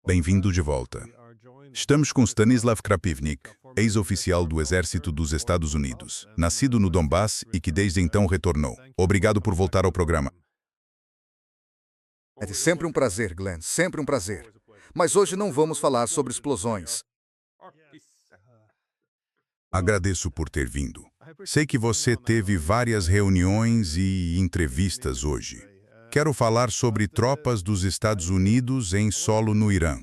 Bem-vindo de volta. Estamos com Stanislav Krapivnik, ex-oficial do Exército dos Estados Unidos, nascido no Donbass e que desde então retornou. Obrigado por voltar ao programa. É sempre um prazer, Glenn, sempre um prazer. Mas hoje não vamos falar sobre explosões. Agradeço por ter vindo. Sei que você teve várias reuniões e entrevistas hoje. Quero falar sobre tropas dos Estados Unidos em solo no Irã.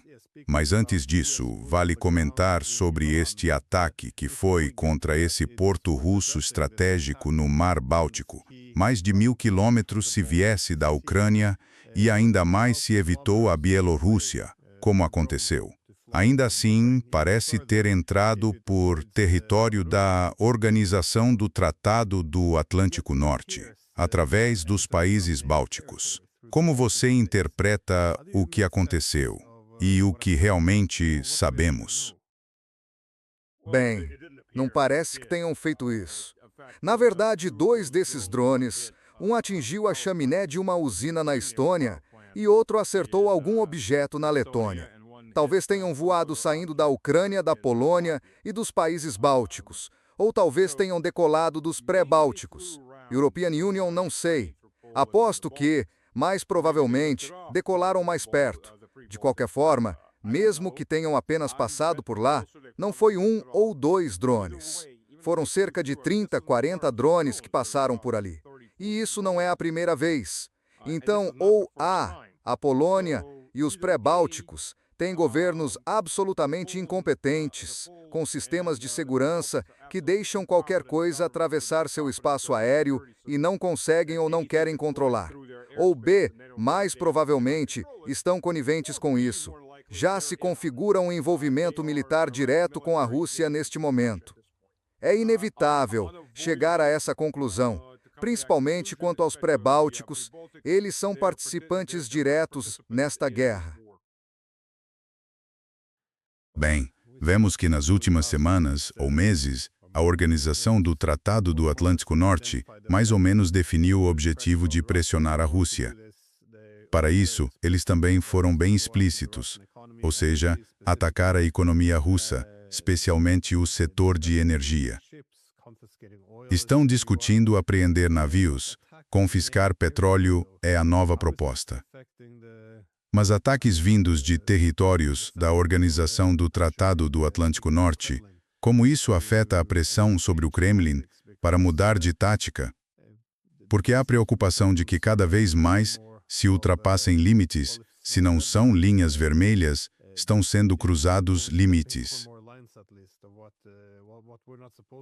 Mas antes disso, vale comentar sobre este ataque que foi contra esse porto russo estratégico no Mar Báltico. Mais de 1.000 quilômetros se viesse da Ucrânia e ainda mais se evitou a Bielorrússia, como aconteceu. Ainda assim, parece ter entrado por território da Organização do Tratado do Atlântico Norte, através dos países bálticos. Como você interpreta o que aconteceu e o que realmente sabemos? Bem, não parece que tenham feito isso. Na verdade, 2 desses drones, um atingiu a chaminé de uma usina na Estônia e outro acertou algum objeto na Letônia. Talvez tenham voado saindo da Ucrânia, da Polônia e dos países bálticos, ou talvez tenham decolado dos pré-bálticos. European Union, não sei. Aposto que, mais provavelmente, decolaram mais perto. De qualquer forma, mesmo que tenham apenas passado por lá, não foi 1 ou 2 drones. Foram cerca de 30, 40 drones que passaram por ali. E isso não é a primeira vez. Então, ou a Polônia e os pré-bálticos têm governos absolutamente incompetentes, com sistemas de segurança que deixam qualquer coisa atravessar seu espaço aéreo e não conseguem ou não querem controlar. Ou B, mais provavelmente, estão coniventes com isso. Já se configura um envolvimento militar direto com a Rússia neste momento. É inevitável chegar a essa conclusão, principalmente quanto aos pré-bálticos, eles são participantes diretos nesta guerra. Bem, vemos que nas últimas semanas ou meses, a Organização do Tratado do Atlântico Norte mais ou menos definiu o objetivo de pressionar a Rússia. Para isso, eles também foram bem explícitos, ou seja, atacar a economia russa, especialmente o setor de energia. Estão discutindo apreender navios, confiscar petróleo é a nova proposta. Mas ataques vindos de territórios da Organização do Tratado do Atlântico Norte, como isso afeta a pressão sobre o Kremlin para mudar de tática? Porque há preocupação de que cada vez mais se ultrapassem limites, se não são linhas vermelhas, estão sendo cruzados limites.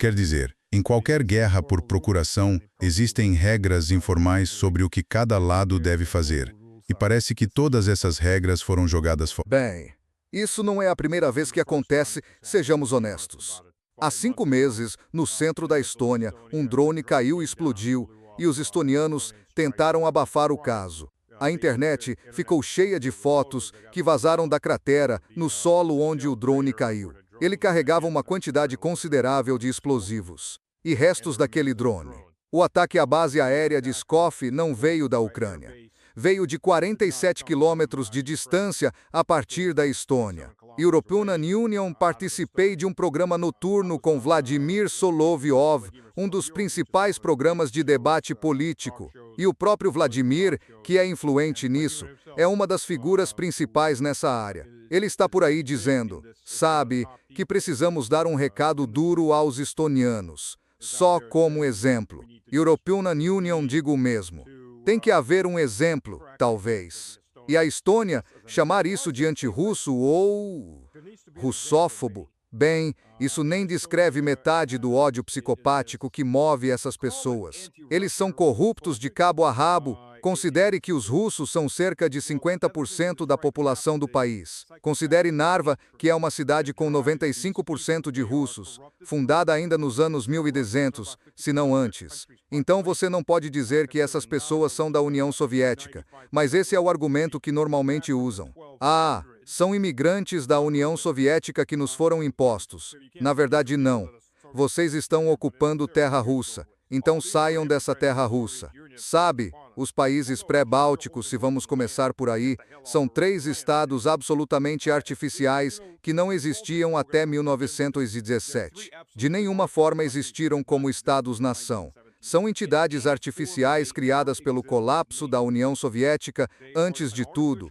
Quer dizer, em qualquer guerra por procuração, existem regras informais sobre o que cada lado deve fazer. E parece que todas essas regras foram jogadas fora. Bem, isso não é a primeira vez que acontece, sejamos honestos. Há 5 meses, no centro da Estônia, um drone caiu e explodiu, e os estonianos tentaram abafar o caso. A internet ficou cheia de fotos que vazaram da cratera no solo onde o drone caiu. Ele carregava uma quantidade considerável de explosivos e restos daquele drone. O ataque à base aérea de Pskov não veio da Ucrânia. Veio de 47 quilômetros de distância a partir da Estônia. European Union participei de um programa noturno com Vladimir Solovyov, um dos principais programas de debate político. E o próprio Vladimir, que é influente nisso, é uma das figuras principais nessa área. Ele está por aí dizendo, sabe, que precisamos dar um recado duro aos estonianos. Só como exemplo. European Union digo o mesmo. Tem que haver um exemplo, talvez. E a Estônia, chamar isso de antirrusso ou russófobo, bem, isso nem descreve metade do ódio psicopático que move essas pessoas. Eles são corruptos de cabo a rabo. Considere que os russos são cerca de 50% da população do país. Considere Narva, que é uma cidade com 95% de russos, fundada ainda nos anos 1200, se não antes. Então você não pode dizer que essas pessoas são da União Soviética, mas esse é o argumento que normalmente usam. Ah, são imigrantes da União Soviética que nos foram impostos. Na verdade, não. Vocês estão ocupando terra russa. Então saiam dessa terra russa. Sabe, os países pré-bálticos, se vamos começar por aí, são 3 estados absolutamente artificiais que não existiam até 1917. De nenhuma forma existiram como estados-nação. São entidades artificiais criadas pelo colapso da União Soviética antes de tudo,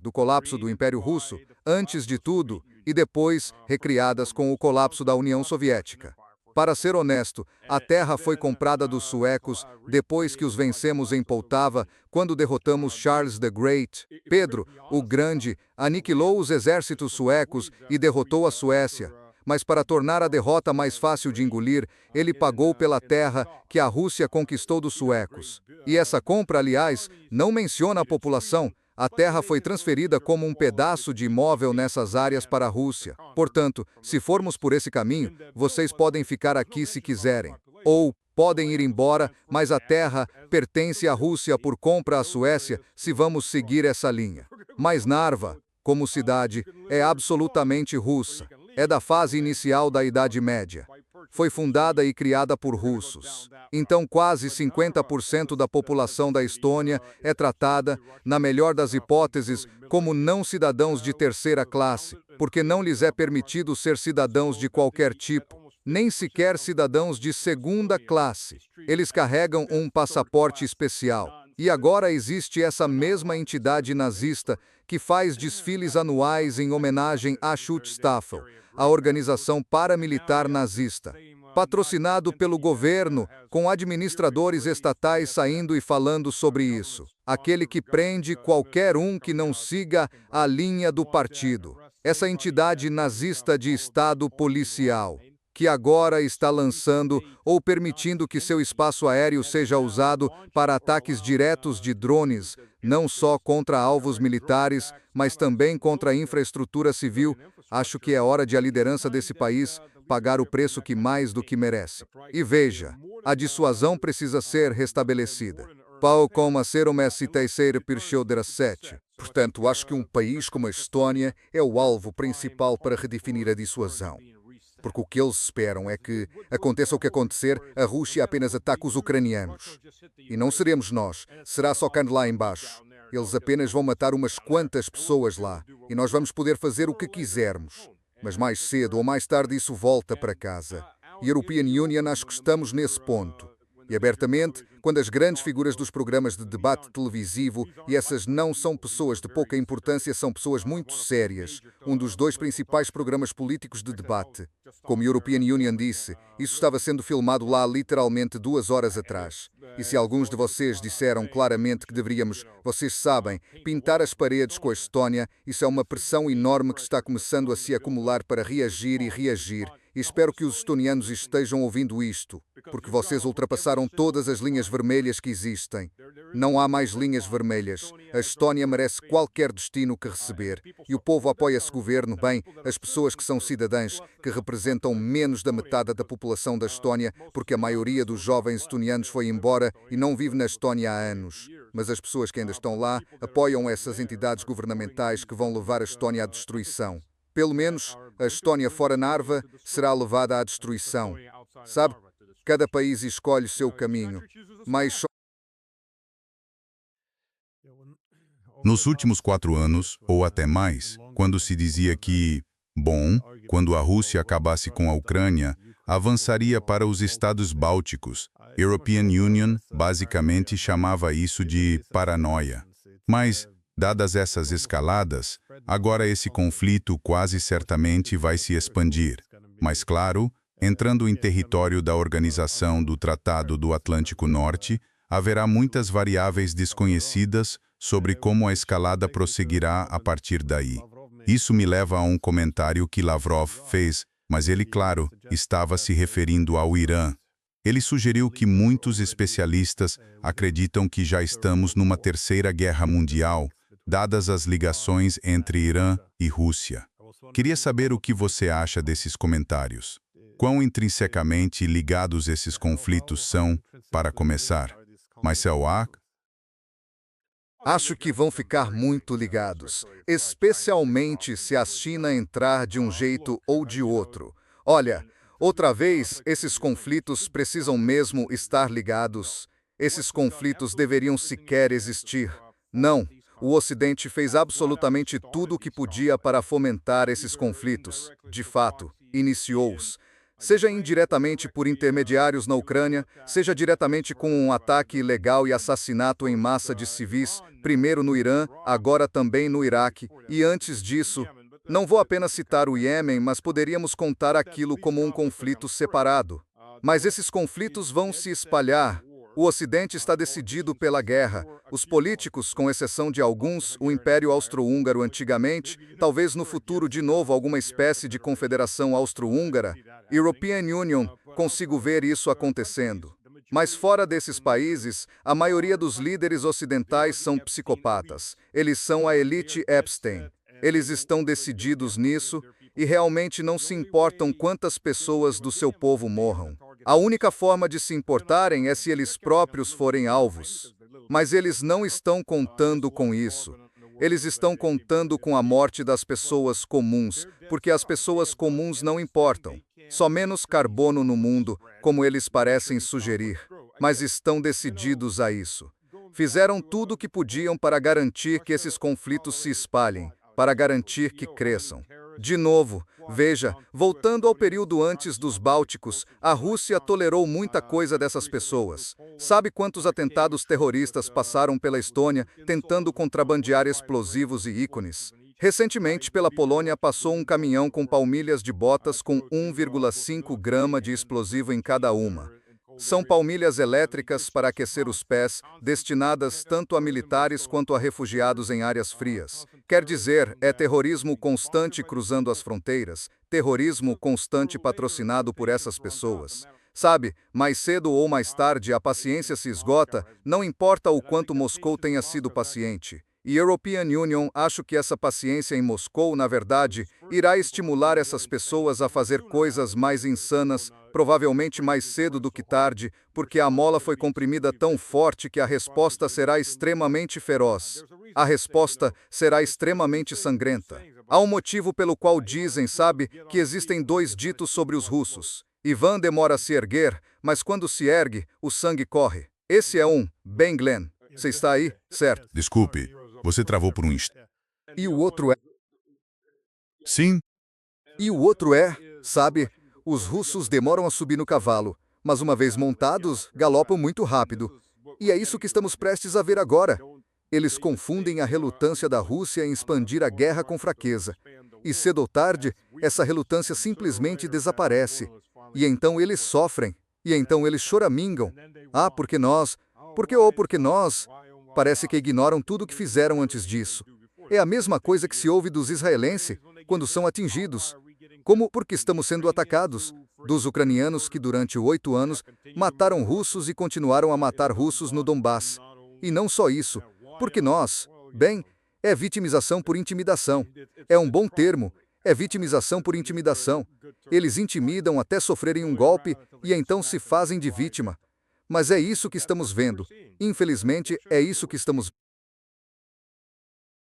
do colapso do Império Russo, antes de tudo, e depois recriadas com o colapso da União Soviética. Para ser honesto, a terra foi comprada dos suecos depois que os vencemos em Poltava, quando derrotamos Charles the Great. Pedro, o Grande, aniquilou os exércitos suecos e derrotou a Suécia. Mas para tornar a derrota mais fácil de engolir, ele pagou pela terra que a Rússia conquistou dos suecos. E essa compra, aliás, não menciona a população. A terra foi transferida como um pedaço de imóvel nessas áreas para a Rússia. Portanto, se formos por esse caminho, vocês podem ficar aqui se quiserem. Ou podem ir embora, mas a terra pertence à Rússia por compra à Suécia, se vamos seguir essa linha. Mas Narva, como cidade, é absolutamente russa. É da fase inicial da Idade Média. Foi fundada e criada por russos. Então, quase 50% da população da Estônia é tratada, na melhor das hipóteses, como não cidadãos de terceira classe, porque não lhes é permitido ser cidadãos de qualquer tipo, nem sequer cidadãos de segunda classe. Eles carregam um passaporte especial. E agora existe essa mesma entidade nazista que faz desfiles anuais em homenagem à Schutzstaffel, a organização paramilitar nazista, patrocinado pelo governo, com administradores estatais saindo e falando sobre isso. Aquele que prende qualquer um que não siga a linha do partido. Essa entidade nazista de Estado policial, que agora está lançando ou permitindo que seu espaço aéreo seja usado para ataques diretos de drones, não só contra alvos militares, mas também contra a infraestrutura civil. Acho que é hora de a liderança desse país pagar o preço que mais do que merece. E veja, a dissuasão precisa ser restabelecida. Pau como a ser uma terceira pirchoudera 7. Portanto, acho que um país como a Estónia é o alvo principal para redefinir a dissuasão. Porque o que eles esperam é que, aconteça o que acontecer, a Rússia apenas ataque os ucranianos. E não seremos nós, será só quem lá embaixo. Eles apenas vão matar umas quantas pessoas lá, e nós vamos poder fazer o que quisermos. Mas mais cedo ou mais tarde isso volta para casa. E a European Union acho que estamos nesse ponto. E abertamente, quando as grandes figuras dos programas de debate televisivo, e essas não são pessoas de pouca importância, são pessoas muito sérias, um dos 2 principais programas políticos de debate. Como a European Union disse, isso estava sendo filmado lá literalmente 2 horas atrás. E se alguns de vocês disseram claramente que deveríamos, vocês sabem, pintar as paredes com a Estónia, isso é uma pressão enorme que está começando a se acumular para reagir e reagir. E espero que os estonianos estejam ouvindo isto, porque vocês ultrapassaram todas as linhas vermelhas que existem. Não há mais linhas vermelhas. A Estónia merece qualquer destino que receber. E o povo apoia esse governo, bem, as pessoas que são cidadãs, que representam menos da metade da população da Estónia, porque a maioria dos jovens estonianos foi embora e não vive na Estónia há anos. Mas as pessoas que ainda estão lá apoiam essas entidades governamentais que vão levar a Estónia à destruição. Pelo menos, a Estónia fora Narva será levada à destruição. Sabe, cada país escolhe seu caminho, mas Nos últimos 4 anos, ou até mais, quando se dizia que, bom, quando a Rússia acabasse com a Ucrânia, avançaria para os estados bálticos. European Union basicamente chamava isso de paranoia. Mas, dadas essas escaladas, agora esse conflito quase certamente vai se expandir. Mas claro, entrando em território da Organização do Tratado do Atlântico Norte, haverá muitas variáveis desconhecidas sobre como a escalada prosseguirá a partir daí. Isso me leva a um comentário que Lavrov fez, mas ele, claro, estava se referindo ao Irã. Ele sugeriu que muitos especialistas acreditam que já estamos numa terceira guerra mundial, dadas as ligações entre Irã e Rússia. Queria saber o que você acha desses comentários. Quão intrinsecamente ligados esses conflitos são, para começar? Marcel A. acho que vão ficar muito ligados, especialmente se a China entrar de um jeito ou de outro. Olha, Outra vez, esses conflitos precisam mesmo estar ligados. Esses conflitos deveriam sequer existir. Não, o Ocidente fez absolutamente tudo o que podia para fomentar esses conflitos. De fato, iniciou-os. Seja indiretamente por intermediários na Ucrânia, seja diretamente com um ataque ilegal e assassinato em massa de civis, primeiro no Irã, agora também no Iraque, e antes disso, não vou apenas citar o Iêmen, mas poderíamos contar aquilo como um conflito separado. Mas esses conflitos vão se espalhar. O Ocidente está decidido pela guerra. Os políticos, com exceção de alguns, o Império Austro-Húngaro antigamente, talvez no futuro de novo alguma espécie de confederação austro-húngara, European Union, consigo ver isso acontecendo. Mas fora desses países, a maioria dos líderes ocidentais são psicopatas. Eles são a elite Epstein. Eles estão decididos nisso e realmente não se importam quantas pessoas do seu povo morram. A única forma de se importarem é se eles próprios forem alvos. Mas eles não estão contando com isso. Eles estão contando com a morte das pessoas comuns, porque as pessoas comuns não importam. Só menos carbono no mundo, como eles parecem sugerir. Mas estão decididos a isso. Fizeram tudo o que podiam para garantir que esses conflitos se espalhem, para garantir que cresçam. De novo, veja, voltando ao período antes dos Bálticos, a Rússia tolerou muita coisa dessas pessoas. Sabe quantos atentados terroristas passaram pela Estônia tentando contrabandear explosivos e ícones? Recentemente, pela Polônia, passou um caminhão com palmilhas de botas com 1,5 grama de explosivo em cada uma. São palmilhas elétricas para aquecer os pés, destinadas tanto a militares quanto a refugiados em áreas frias. Quer dizer, é terrorismo constante cruzando as fronteiras, terrorismo constante patrocinado por essas pessoas. Sabe, mais cedo ou mais tarde a paciência se esgota, não importa o quanto Moscou tenha sido paciente. E European Union, acho que essa paciência em Moscou, na verdade, irá estimular essas pessoas a fazer coisas mais insanas, provavelmente mais cedo do que tarde, porque a mola foi comprimida tão forte que a resposta será extremamente feroz. A resposta será extremamente sangrenta. Há um motivo pelo qual dizem, sabe, que existem dois ditos sobre os russos. Ivan demora a se erguer, mas quando se ergue, o sangue corre. Esse é um, bem Glenn. Você está aí, certo? Desculpe, você travou por um instante. E o outro é... Sim, Sabe, os russos demoram a subir no cavalo, mas uma vez montados, galopam muito rápido. E é isso que estamos prestes a ver agora. Eles confundem a relutância da Rússia em expandir a guerra com fraqueza. E cedo ou tarde, essa relutância simplesmente desaparece. E então eles sofrem. E então eles choramingam. Ah, porque nós... Porque nós... Parece que ignoram tudo o que fizeram antes disso. É a mesma coisa que se ouve dos israelenses quando são atingidos. Como porque estamos sendo atacados? Dos ucranianos que durante 8 anos mataram russos e continuaram a matar russos no Donbass. E não só isso, porque nós, bem, é vitimização por intimidação. É um bom termo, é vitimização por intimidação. Eles intimidam até sofrerem um golpe e então se fazem de vítima. Mas é isso que estamos vendo. Infelizmente, é isso que estamos vendo.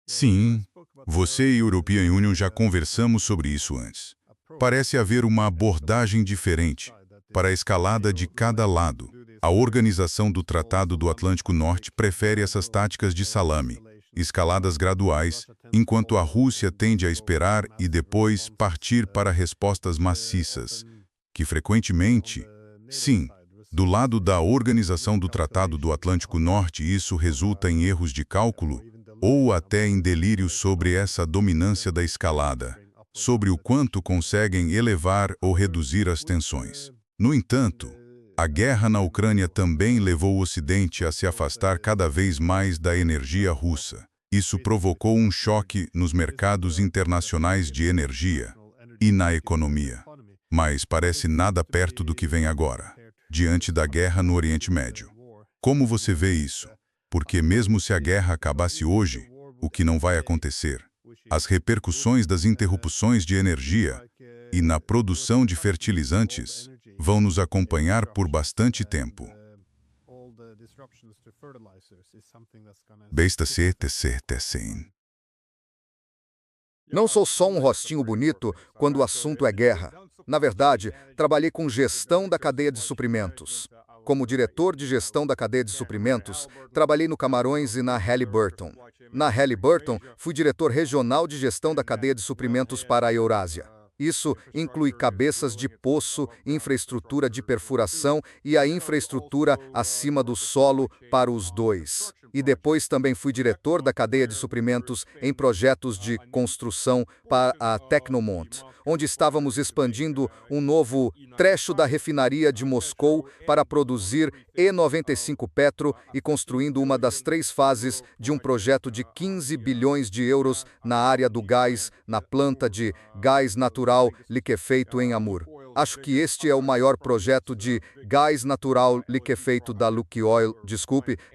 sim. Você e European Union já conversamos sobre isso antes. Parece haver uma abordagem diferente para a escalada de cada lado. A Organização do Tratado do Atlântico Norte prefere essas táticas de salame, escaladas graduais, enquanto a Rússia tende a esperar e depois partir para respostas maciças, que frequentemente, sim, do lado da Organização do Tratado do Atlântico Norte isso resulta em erros de cálculo ou até em delírio sobre essa dominância da escalada, sobre o quanto conseguem elevar ou reduzir as tensões. No entanto, a guerra na Ucrânia também levou o Ocidente a se afastar cada vez mais da energia russa. Isso provocou um choque nos mercados internacionais de energia e na economia. Mas parece nada perto do que vem agora, diante da guerra no Oriente Médio. Como você vê isso? Porque mesmo se a guerra acabasse hoje, o que não vai acontecer, as repercussões das interrupções de energia e na produção de fertilizantes vão nos acompanhar por bastante tempo. Não sou só um rostinho bonito quando o assunto é guerra. Na verdade, trabalhei com gestão da cadeia de suprimentos. Como diretor de gestão da cadeia de suprimentos, trabalhei no Camarões e na Halliburton. Na Halliburton, fui diretor regional de gestão da cadeia de suprimentos para a Eurásia. Isso inclui cabeças de poço, infraestrutura de perfuração e a infraestrutura acima do solo para os dois. E depois também fui diretor da cadeia de suprimentos em projetos de construção para a Tecnomont, onde estávamos expandindo um novo trecho da refinaria de Moscou para produzir E95 Petro e construindo uma das 3 fases de um projeto de 15 bilhões de euros na área do gás, na planta de gás natural liquefeito em Amur. Acho que este é o maior projeto de gás natural liquefeito da Lukoil,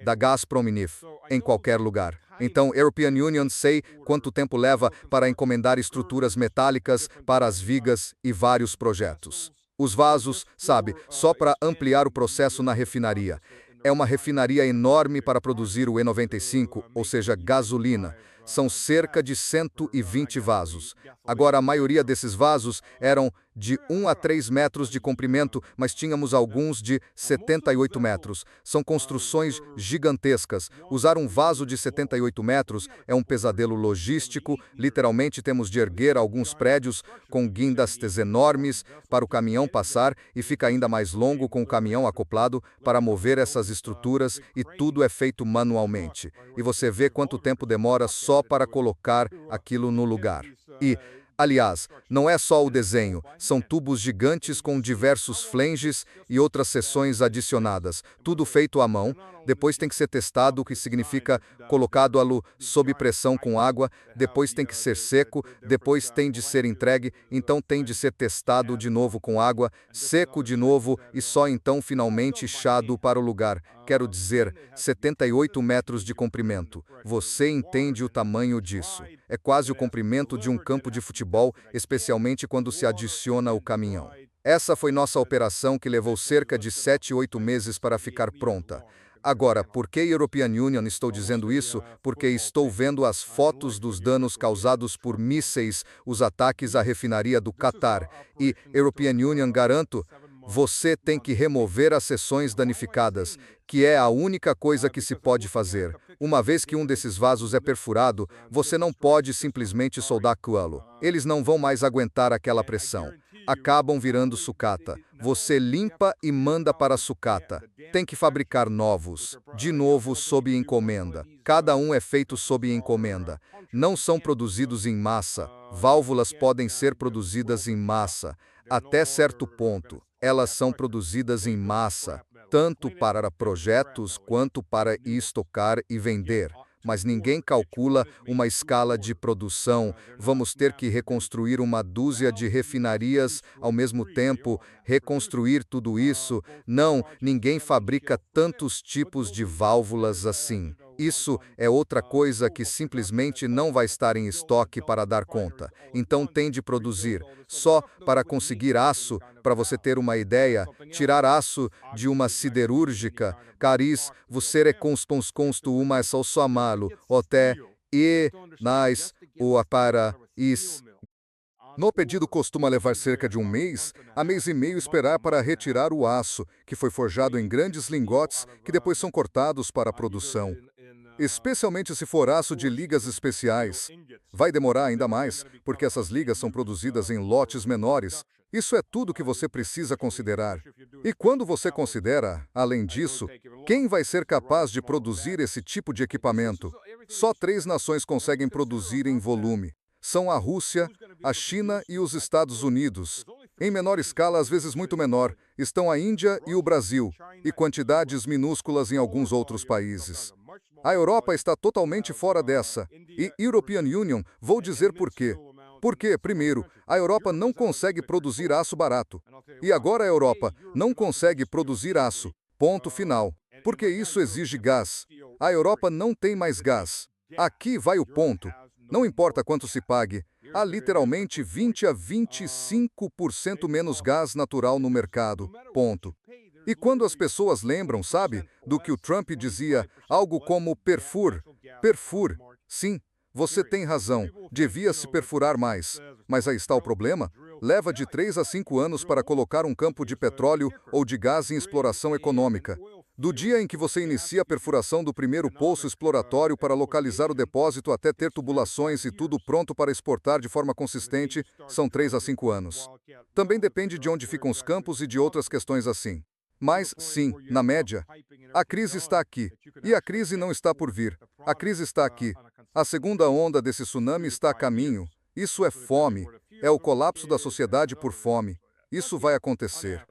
da Gazprom-Neft, em qualquer lugar. Então, European Union sei quanto tempo leva para encomendar estruturas metálicas para as vigas e vários projetos. Os vasos, sabe, só para ampliar o processo na refinaria. É uma refinaria enorme para produzir o E95, ou seja, gasolina. São cerca de 120 vasos. Agora, a maioria desses vasos eram de 1 a 3 metros de comprimento, mas tínhamos alguns de 78 metros. São construções gigantescas. Usar um vaso de 78 metros é um pesadelo logístico. Literalmente, temos de erguer alguns prédios com guindastes enormes para o caminhão passar e fica ainda mais longo com o caminhão acoplado para mover essas estruturas e tudo é feito manualmente. E você vê quanto tempo demora só para colocar aquilo no lugar. E, aliás, não é só o desenho, são tubos gigantes com diversos flanges e outras seções adicionadas, tudo feito à mão. Depois tem que ser testado, o que significa colocado sob pressão com água, depois tem que ser seco, depois tem de ser entregue, então tem de ser testado de novo com água, seco de novo e só então finalmente chado para o lugar. Quero dizer, 78 metros de comprimento. Você entende o tamanho disso? É quase o comprimento de um campo de futebol, especialmente quando se adiciona o caminhão. Essa foi nossa operação que levou cerca de 7, 8 meses para ficar pronta. Agora, por que European Union estou dizendo isso? Porque estou vendo as fotos dos danos causados por mísseis, os ataques à refinaria do Catar. E, European Union, garanto, você tem que remover as seções danificadas, que é a única coisa que se pode fazer. Uma vez que um desses vasos é perfurado, você não pode simplesmente soldar coalo. Eles não vão mais aguentar aquela pressão. Acabam virando sucata. Você limpa e manda para a sucata. Tem que fabricar novos, de novo sob encomenda. Cada um é feito sob encomenda. Não são produzidos em massa. Válvulas podem ser produzidas em massa. Até certo ponto, elas são produzidas em massa, tanto para projetos quanto para estocar e vender. Mas ninguém calcula uma escala de produção. Vamos ter que reconstruir uma dúzia de refinarias ao mesmo tempo, reconstruir tudo isso. Não, ninguém fabrica tantos tipos de válvulas assim. Isso é outra coisa que simplesmente não vai estar em estoque para dar conta. Então tem de produzir. Só para conseguir aço, para você ter uma ideia, tirar aço de uma siderúrgica, caris, você é consto uma é só somá-lo, até e nas ou para is. No pedido costuma levar cerca de um mês a mês e meio esperar para retirar o aço, que foi forjado em grandes lingotes que depois são cortados para a produção. Especialmente se for aço de ligas especiais. Vai demorar ainda mais, porque essas ligas são produzidas em lotes menores. Isso é tudo que você precisa considerar. E quando você considera, além disso, quem vai ser capaz de produzir esse tipo de equipamento? Só 3 nações conseguem produzir em volume. São a Rússia, a China e os Estados Unidos. Em menor escala, às vezes muito menor, estão a Índia e o Brasil, e quantidades minúsculas em alguns outros países. A Europa está totalmente fora dessa. E European Union, vou dizer por quê. Porque, primeiro, a Europa não consegue produzir aço barato. E agora a Europa não consegue produzir aço. Ponto final. Porque isso exige gás. A Europa não tem mais gás. Aqui vai o ponto. Não importa quanto se pague, há literalmente 20 a 25% menos gás natural no mercado. Ponto. E quando as pessoas lembram, sabe, do que o Trump dizia, algo como perfure. Sim, você tem razão, devia se perfurar mais. Mas aí está o problema. Leva de 3 a 5 anos para colocar um campo de petróleo ou de gás em exploração econômica. Do dia em que você inicia a perfuração do primeiro poço exploratório para localizar o depósito até ter tubulações e tudo pronto para exportar de forma consistente, são 3 a 5 anos. Também depende de onde ficam os campos e de outras questões assim. Mas, sim, na média, a crise está aqui. E a crise não está por vir. A crise está aqui. A segunda onda desse tsunami está a caminho. Isso é fome. É o colapso da sociedade por fome. Isso vai acontecer.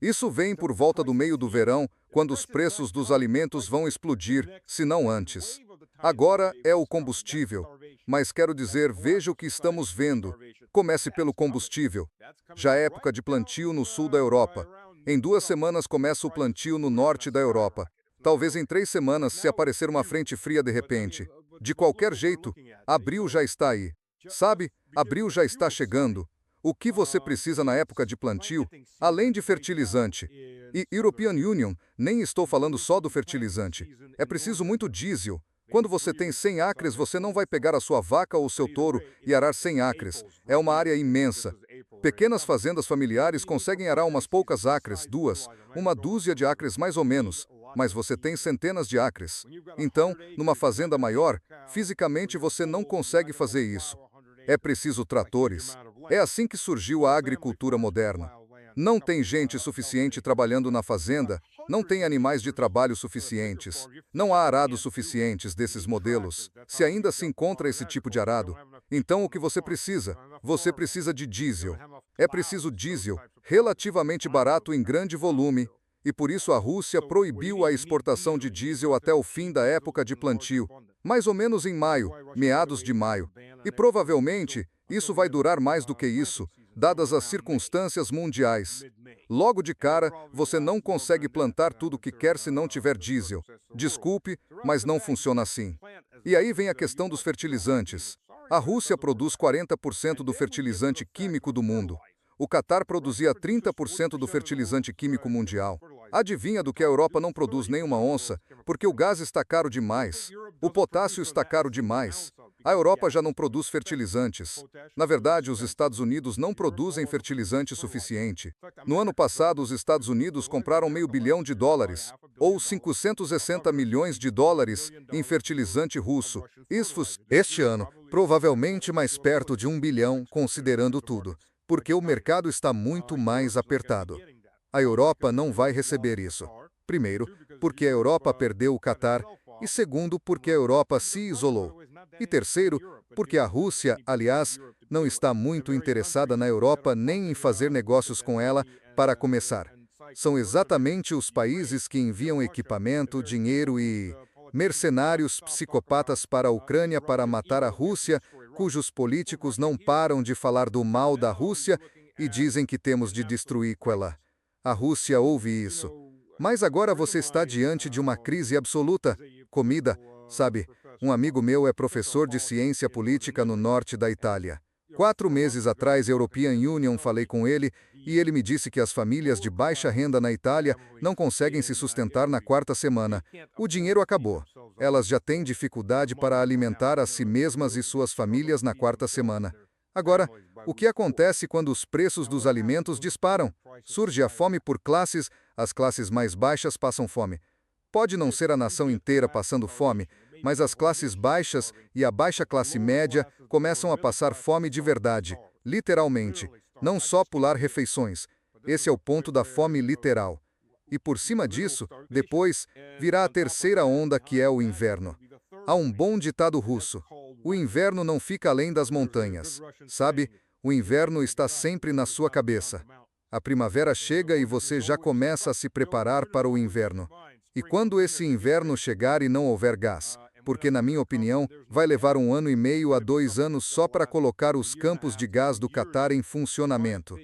Isso vem por volta do meio do verão, quando os preços dos alimentos vão explodir, se não antes. Agora é o combustível. Mas quero dizer, veja o que estamos vendo. Comece pelo combustível. Já é época de plantio no sul da Europa. Em 2 semanas começa o plantio no norte da Europa. Talvez em 3 semanas, se aparecer uma frente fria de repente. De qualquer jeito, abril já está aí. Sabe, abril já está chegando. O que você precisa na época de plantio, além de fertilizante? E European Union, nem estou falando só do fertilizante. É preciso muito diesel. Quando você tem 100 acres, você não vai pegar a sua vaca ou o seu touro e arar 100 acres. É uma área imensa. Pequenas fazendas familiares conseguem arar umas poucas acres, 2, uma dúzia de acres mais ou menos. Mas você tem centenas de acres. Então, numa fazenda maior, fisicamente você não consegue fazer isso. É preciso tratores. É assim que surgiu a agricultura moderna. Não tem gente suficiente trabalhando na fazenda, não tem animais de trabalho suficientes, não há arados suficientes desses modelos, se ainda se encontra esse tipo de arado. Então o que você precisa? Você precisa de diesel. É preciso diesel, relativamente barato em grande volume, e por isso a Rússia proibiu a exportação de diesel até o fim da época de plantio, mais ou menos em maio, meados de maio. E provavelmente isso vai durar mais do que isso, dadas as circunstâncias mundiais. Logo de cara, você não consegue plantar tudo o que quer se não tiver diesel. Desculpe, mas não funciona assim. E aí vem a questão dos fertilizantes. A Rússia produz 40% do fertilizante químico do mundo. O Catar produzia 30% do fertilizante químico mundial. Adivinha do que a Europa não produz nenhuma onça, porque o gás está caro demais. O potássio está caro demais. A Europa já não produz fertilizantes. Na verdade, os Estados Unidos não produzem fertilizante suficiente. No ano passado, os Estados Unidos compraram $500 milhão, ou 560 milhões de dólares, em fertilizante russo. Este ano, provavelmente mais perto de 1 bilhão, considerando tudo, porque o mercado está muito mais apertado. A Europa não vai receber isso. Primeiro, porque a Europa perdeu o Catar, e segundo, porque a Europa se isolou. E terceiro, porque a Rússia, aliás, não está muito interessada na Europa nem em fazer negócios com ela, para começar. São exatamente os países que enviam equipamento, dinheiro e mercenários psicopatas para a Ucrânia para matar a Rússia, cujos políticos não param de falar do mal da Rússia e dizem que temos de destruir ela. A Rússia ouve isso. Mas agora você está diante de uma crise absoluta. Comida, sabe? Um amigo meu é professor de ciência política no norte da Itália. 4 meses atrás, European Union, falei com ele e ele me disse que as famílias de baixa renda na Itália não conseguem se sustentar na 4ª semana. O dinheiro acabou. Elas já têm dificuldade para alimentar a si mesmas e suas famílias na 4ª semana. Agora, o que acontece quando os preços dos alimentos disparam? Surge a fome por classes, as classes mais baixas passam fome. Pode não ser a nação inteira passando fome, mas as classes baixas e a baixa classe média começam a passar fome de verdade, literalmente, não só pular refeições. Esse é o ponto da fome literal. E por cima disso, depois, virá a terceira onda, que é o inverno. Há um bom ditado russo: o inverno não fica além das montanhas. Sabe, o inverno está sempre na sua cabeça. A primavera chega e você já começa a se preparar para o inverno. E quando esse inverno chegar e não houver gás, porque, na minha opinião, vai levar 1 ano e meio a 2 anos só para colocar os campos de gás do Catar em funcionamento.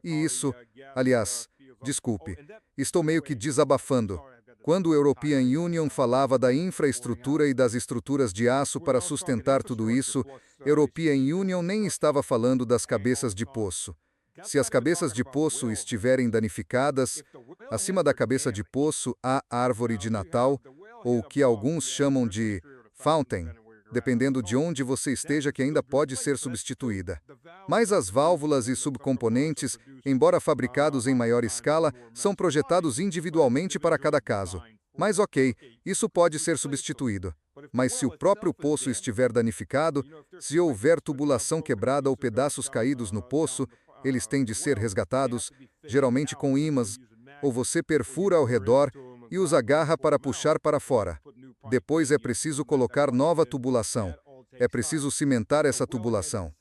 E isso, aliás, desculpe, estou meio que desabafando. Quando o European Union falava da infraestrutura e das estruturas de aço para sustentar tudo isso, European Union nem estava falando das cabeças de poço. Se as cabeças de poço estiverem danificadas, acima da cabeça de poço há árvore de Natal, ou o que alguns chamam de fountain, dependendo de onde você esteja, que ainda pode ser substituída. Mas as válvulas e subcomponentes, embora fabricados em maior escala, são projetados individualmente para cada caso. Mas ok, isso pode ser substituído. Mas se o próprio poço estiver danificado, se houver tubulação quebrada ou pedaços caídos no poço, eles têm de ser resgatados, geralmente com ímãs, ou você perfura ao redor e os agarra para puxar para fora. Depois é preciso colocar nova tubulação. É preciso cimentar essa tubulação.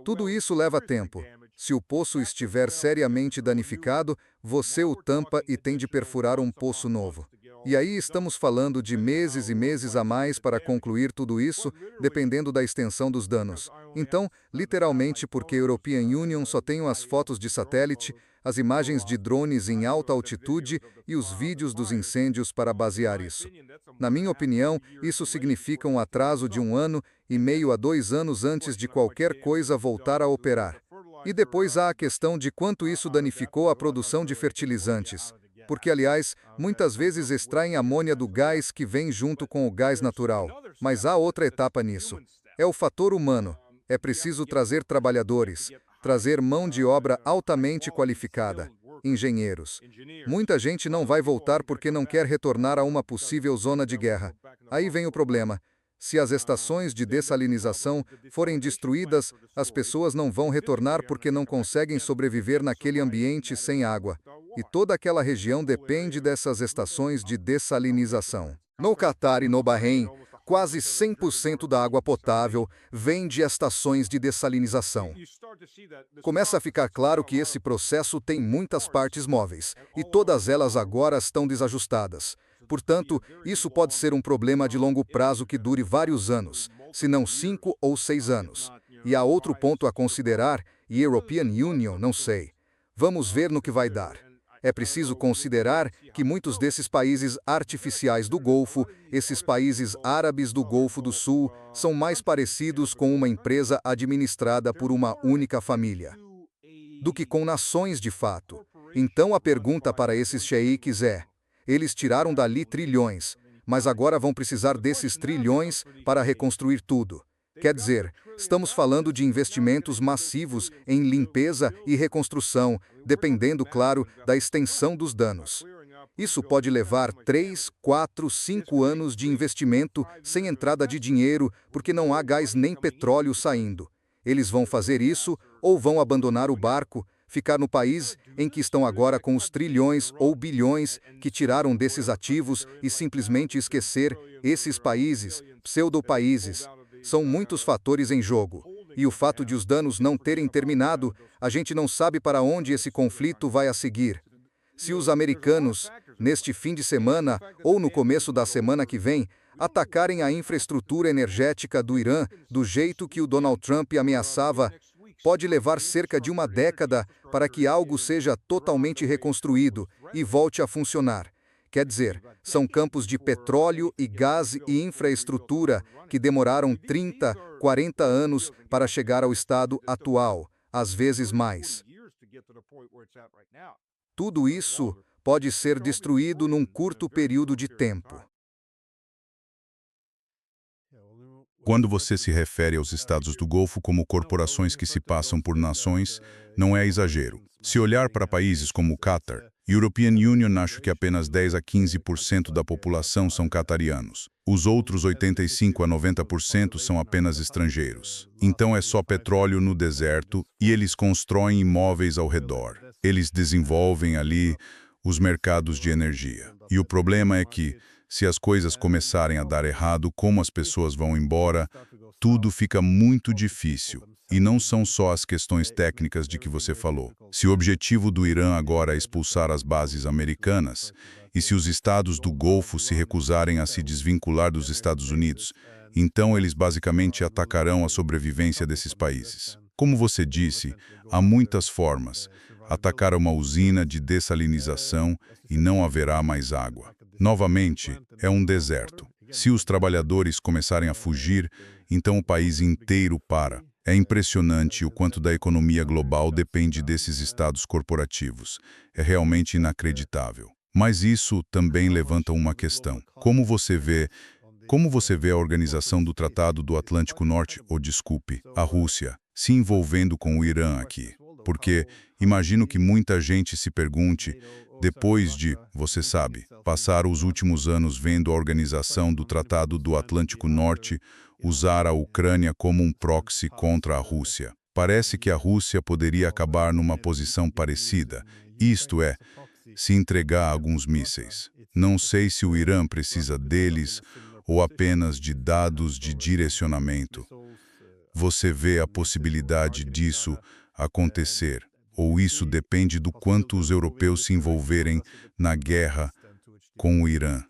Tudo isso leva tempo. Se o poço estiver seriamente danificado, você o tampa e tem de perfurar um poço novo. E aí estamos falando de meses e meses a mais para concluir tudo isso, dependendo da extensão dos danos. Então, literalmente porque a European Union só tem as fotos de satélite, as imagens de drones em alta altitude e os vídeos dos incêndios para basear isso. Na minha opinião, isso significa um atraso de 1 ano e meio a 2 anos antes de qualquer coisa voltar a operar. E depois há a questão de quanto isso danificou a produção de fertilizantes. Porque, aliás, muitas vezes extraem amônia do gás que vem junto com o gás natural. Mas há outra etapa nisso. É o fator humano. É preciso trazer trabalhadores, trazer mão de obra altamente qualificada, engenheiros. Muita gente não vai voltar porque não quer retornar a uma possível zona de guerra. Aí vem o problema. Se as estações de dessalinização forem destruídas, as pessoas não vão retornar porque não conseguem sobreviver naquele ambiente sem água. E toda aquela região depende dessas estações de dessalinização. No Catar e no Bahrein, quase 100% da água potável vem de estações de dessalinização. Começa a ficar claro que esse processo tem muitas partes móveis, e todas elas agora estão desajustadas. Portanto, isso pode ser um problema de longo prazo que dure vários anos, se não 5 ou 6 anos. E há outro ponto a considerar, e European Union, não sei. Vamos ver no que vai dar. É preciso considerar que muitos desses países artificiais do Golfo, esses países árabes do Golfo do Sul, são mais parecidos com uma empresa administrada por uma única família do que com nações de fato. Então a pergunta para esses xeiques é: eles tiraram dali trilhões, mas agora vão precisar desses trilhões para reconstruir tudo. Quer dizer, estamos falando de investimentos massivos em limpeza e reconstrução, dependendo, claro, da extensão dos danos. Isso pode levar 3, 4, 5 anos de investimento sem entrada de dinheiro, porque não há gás nem petróleo saindo. Eles vão fazer isso ou vão abandonar o barco, ficar no país em que estão agora com os trilhões ou bilhões que tiraram desses ativos e simplesmente esquecer esses países, pseudo-países. São muitos fatores em jogo. E o fato de os danos não terem terminado, a gente não sabe para onde esse conflito vai a seguir. Se os americanos, neste fim de semana ou no começo da semana que vem, atacarem a infraestrutura energética do Irã do jeito que o Donald Trump ameaçava, pode levar cerca de uma década para que algo seja totalmente reconstruído e volte a funcionar. Quer dizer, são campos de petróleo e gás e infraestrutura que demoraram 30, 40 anos para chegar ao estado atual, às vezes mais. Tudo isso pode ser destruído num curto período de tempo. Quando você se refere aos estados do Golfo como corporações que se passam por nações, não é exagero. Se olhar para países como o Catar, European Union acho que apenas 10 a 15% da população são catarianos. Os outros 85 a 90% são apenas estrangeiros. Então é só petróleo no deserto e eles constroem imóveis ao redor. Eles desenvolvem ali os mercados de energia. E o problema é que, se as coisas começarem a dar errado, como as pessoas vão embora, tudo fica muito difícil. E não são só as questões técnicas de que você falou. Se o objetivo do Irã agora é expulsar as bases americanas, e se os estados do Golfo se recusarem a se desvincular dos Estados Unidos, então eles basicamente atacarão a sobrevivência desses países. Como você disse, há muitas formas. Atacar uma usina de dessalinização e não haverá mais água. Novamente, é um deserto. Se os trabalhadores começarem a fugir, então o país inteiro para. É impressionante o quanto da economia global depende desses estados corporativos. É realmente inacreditável. Mas isso também levanta uma questão. Como você vê Como você vê a organização do Tratado do Atlântico Norte, ou desculpe, a Rússia, se envolvendo com o Irã aqui? Porque imagino que muita gente se pergunte, depois de, você sabe, passar os últimos anos vendo a organização do Tratado do Atlântico Norte usar a Ucrânia como um proxy contra a Rússia. Parece que a Rússia poderia acabar numa posição parecida, isto é, se entregar alguns mísseis. Não sei se o Irã precisa deles ou apenas de dados de direcionamento. Você vê a possibilidade disso acontecer, ou isso depende do quanto os europeus se envolverem na guerra com o Irã?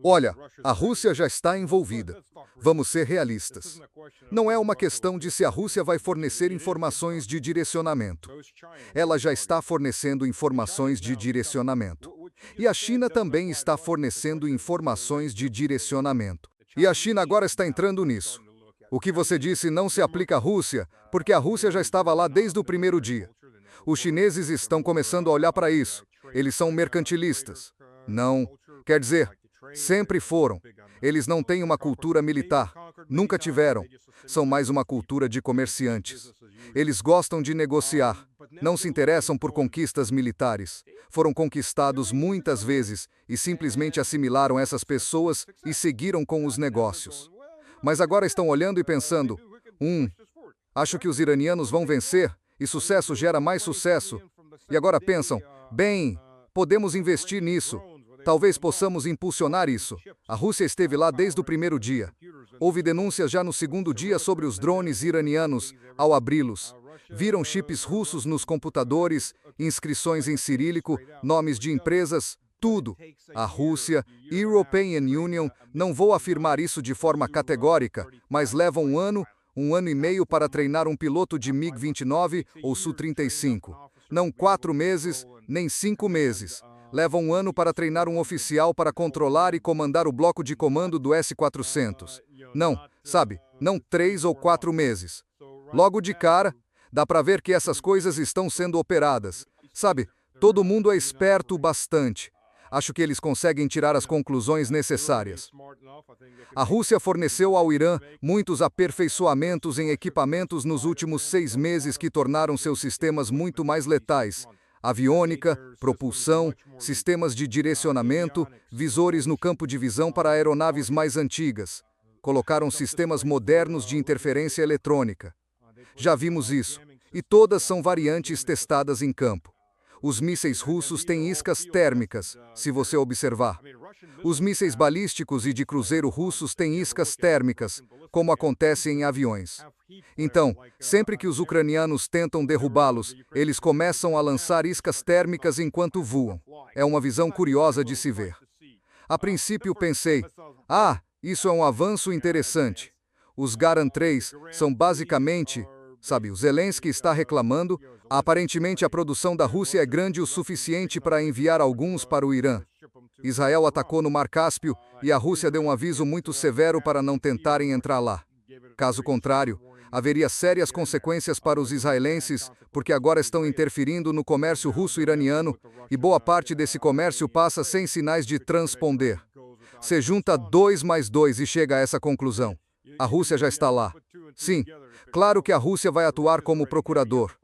Olha, a Rússia já está envolvida. Vamos ser realistas. Não é uma questão de se a Rússia vai fornecer informações de direcionamento. Ela já está fornecendo informações de direcionamento. E a China também está fornecendo informações de direcionamento. E a China agora está entrando nisso. O que você disse não se aplica à Rússia, porque a Rússia já estava lá desde o primeiro dia. Os chineses estão começando a olhar para isso. Eles são mercantilistas. Não, quer dizer, sempre foram. Eles não têm uma cultura militar. Nunca tiveram. São mais uma cultura de comerciantes. Eles gostam de negociar. Não se interessam por conquistas militares. Foram conquistados muitas vezes e simplesmente assimilaram essas pessoas e seguiram com os negócios. Mas agora estão olhando e pensando, acho que os iranianos vão vencer e sucesso gera mais sucesso. E agora pensam, bem, podemos investir nisso. Talvez possamos impulsionar isso. A Rússia esteve lá desde o primeiro dia. Houve denúncias já no segundo dia sobre os drones iranianos ao abri-los. Viram chips russos nos computadores, inscrições em cirílico, nomes de empresas, tudo. A Rússia, European Union, não vou afirmar isso de forma categórica, mas levam um ano e meio para treinar um piloto de MiG-29 ou Su-35. Não 4 meses, nem 5 meses. Leva um ano para treinar um oficial para controlar e comandar o bloco de comando do S-400. Não 3 ou 4 meses. Logo de cara, dá para ver que essas coisas estão sendo operadas. Todo mundo é esperto bastante. Acho que eles conseguem tirar as conclusões necessárias. A Rússia forneceu ao Irã muitos aperfeiçoamentos em equipamentos nos últimos 6 meses que tornaram seus sistemas muito mais letais. Aviônica, propulsão, sistemas de direcionamento, visores no campo de visão para aeronaves mais antigas. Colocaram sistemas modernos de interferência eletrônica. Já vimos isso, e todas são variantes testadas em campo. Os mísseis russos têm iscas térmicas, se você observar. Os mísseis balísticos e de cruzeiro russos têm iscas térmicas, como acontece em aviões. Então, sempre que os ucranianos tentam derrubá-los, eles começam a lançar iscas térmicas enquanto voam. É uma visão curiosa de se ver. A princípio pensei, isso é um avanço interessante. Os Garand 3 são basicamente, o Zelensky está reclamando, aparentemente a produção da Rússia é grande o suficiente para enviar alguns para o Irã. Israel atacou no Mar Cáspio e a Rússia deu um aviso muito severo para não tentarem entrar lá. Caso contrário, haveria sérias consequências para os israelenses, porque agora estão interferindo no comércio russo-iraniano e boa parte desse comércio passa sem sinais de transponder. Se junta 2 mais 2 e chega a essa conclusão. A Rússia já está lá. Sim, claro que a Rússia vai atuar como procurador.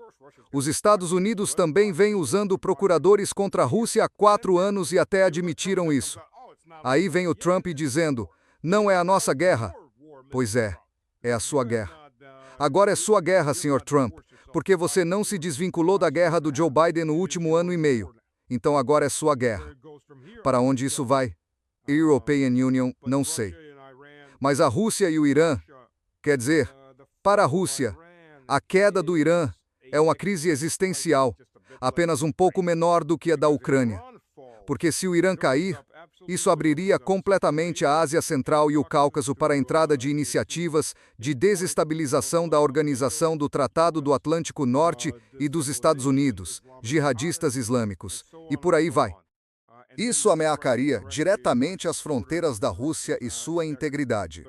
Os Estados Unidos também vêm usando procuradores contra a Rússia há 4 anos e até admitiram isso. Aí vem o Trump dizendo, não é a nossa guerra. Pois é a sua guerra. Agora é sua guerra, Sr. Trump, porque você não se desvinculou da guerra do Joe Biden no último ano e meio. Então agora é sua guerra. Para onde isso vai? European Union, não sei. Mas a Rússia e o Irã, quer dizer, para a Rússia, a queda do Irã é uma crise existencial, apenas um pouco menor do que a da Ucrânia. Porque se o Irã cair, isso abriria completamente a Ásia Central e o Cáucaso para a entrada de iniciativas de desestabilização da Organização do Tratado do Atlântico Norte e dos Estados Unidos, jihadistas islâmicos, e por aí vai. Isso ameaçaria diretamente as fronteiras da Rússia e sua integridade,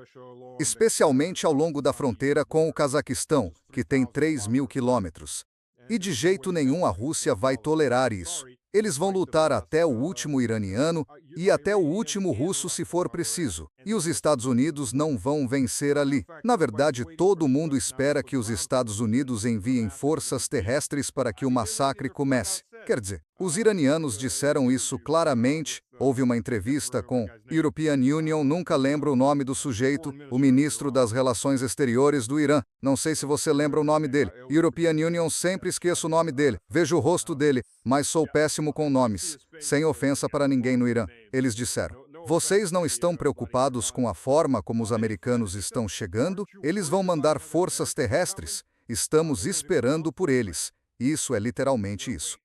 especialmente ao longo da fronteira com o Cazaquistão, que tem 3.000 quilômetros. E de jeito nenhum a Rússia vai tolerar isso. Eles vão lutar até o último iraniano e até o último russo se for preciso. E os Estados Unidos não vão vencer ali. Na verdade, todo mundo espera que os Estados Unidos enviem forças terrestres para que o massacre comece. Quer dizer, os iranianos disseram isso claramente. Houve uma entrevista com European Union, nunca lembro o nome do sujeito, o ministro das Relações Exteriores do Irã. Não sei se você lembra o nome dele. European Union, sempre esqueço o nome dele. Vejo o rosto dele, mas sou péssimo com nomes. Sem ofensa para ninguém no Irã. Eles disseram: vocês não estão preocupados com a forma como os americanos estão chegando? Eles vão mandar forças terrestres. Estamos esperando por eles. Isso é literalmente isso.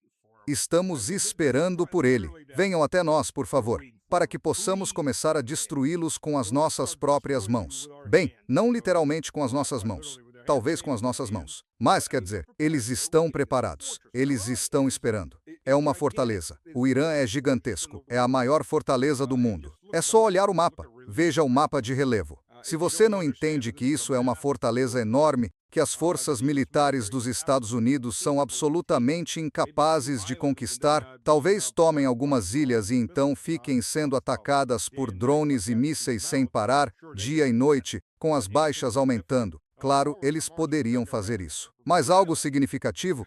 Estamos esperando por ele. Venham até nós, por favor, para que possamos começar a destruí-los com as nossas próprias mãos. Bem, não literalmente com as nossas mãos. Talvez com as nossas mãos. Mas, quer dizer, eles estão preparados. Eles estão esperando. É uma fortaleza. O Irã é gigantesco. É a maior fortaleza do mundo. É só olhar o mapa. Veja o mapa de relevo. Se você não entende que isso é uma fortaleza enorme, que as forças militares dos Estados Unidos são absolutamente incapazes de conquistar, talvez tomem algumas ilhas e então fiquem sendo atacadas por drones e mísseis sem parar, dia e noite, com as baixas aumentando. Claro, eles poderiam fazer isso. Mas algo significativo?